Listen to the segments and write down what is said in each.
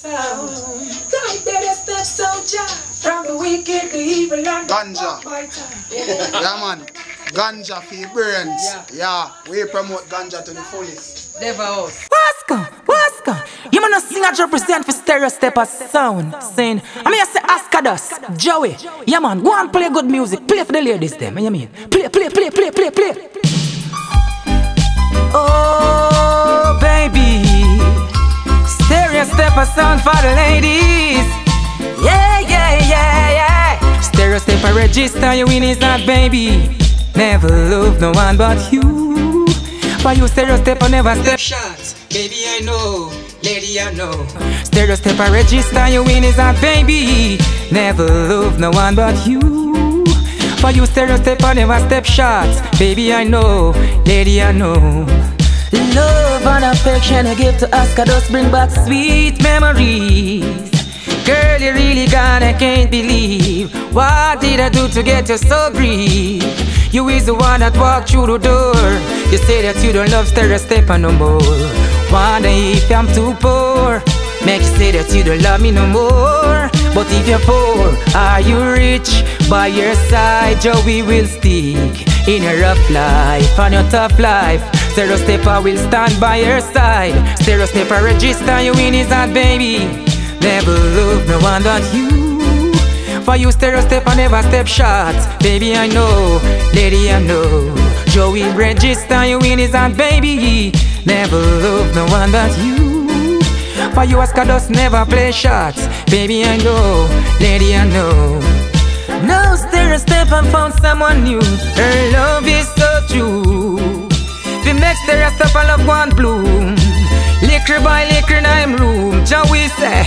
sound. Like that step soldier. From the wicked, the evil, and Ganja. Yeah, man. Ganja for your brains. Yeah, we promote ganja to the fullest. Devah House. What's go? You man sing and represent for Stereo Stepper sound. Saying, I mean I say Askados, Joey. Yeah man, go and play good music. Play for the ladies them, you mean? Play. Oh baby, Stereo Stepper sound for the ladies. Yeah. Stereo Stepper register your winnings not baby. Never love no one but you. For you Stereo Stepper never step shots. Baby I know, lady I know. Stereo Stepper register your winnings not baby. Never love no one but you. For you Stereo Stepper never step shots. Baby I know, lady I know. Love and affection I give to Askados bring back sweet memories. Girl, you really gone, I can't believe. What did I do to get you so brief? You is the one that walked through the door. You say that you don't love Stereo Stepper no more. Wonder if I'm too poor. Make you say that you don't love me no more. But if you're poor, are you rich? By your side, Joey will stick. In a rough life, on your tough life, Stereo Stepper will stand by your side. Stereo Stepper register your winnings out, baby. Never love no one but you. For you Stereo Stepper never step shots. Baby I know, lady I know. Joey register your winnings and baby. Never love no one but you. For you Askados never play shots. Baby I know, lady I know. Now Stereo Stepper found someone new. Her love is so true. The next Stereo Stepper love one bloom. Liquor by liquor in him room. Joey say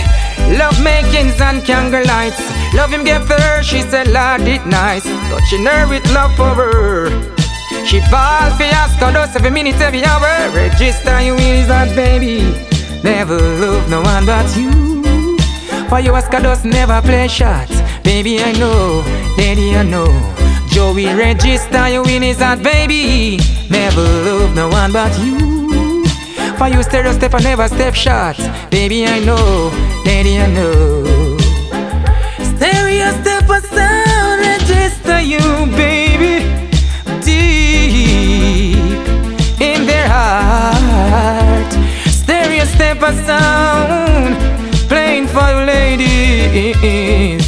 love makings and candle lights. Love him give her, she said Lord it nice. Touching her with love for her. She ball for Askados every minute, every hour. Register you in his heart, baby. Never love no one but you. For you Askados never play shots. Baby I know, lady I know. Joey register you in his heart, baby. Never love no one but you. For you Stereo Stepper never step shots. Baby I know, lady I know. Stereo Stepper sound register you baby. Deep in their heart. Stereo Stepper sound playing for you ladies.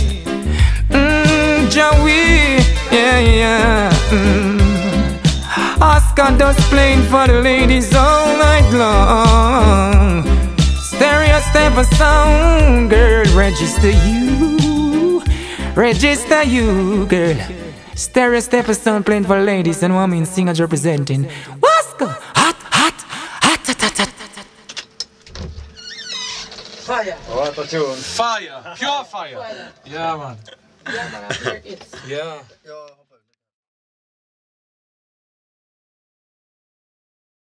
Joey, yeah. Askados playing for the ladies all night long. Stereo Stepper sound, girl, register you, girl. Stereo Stepper sound playing for ladies and women singers representing. What's go? Hot. Fire. What a tune. Fire. Pure fire. Yeah, man. Yeah, man, I hear it. Yeah.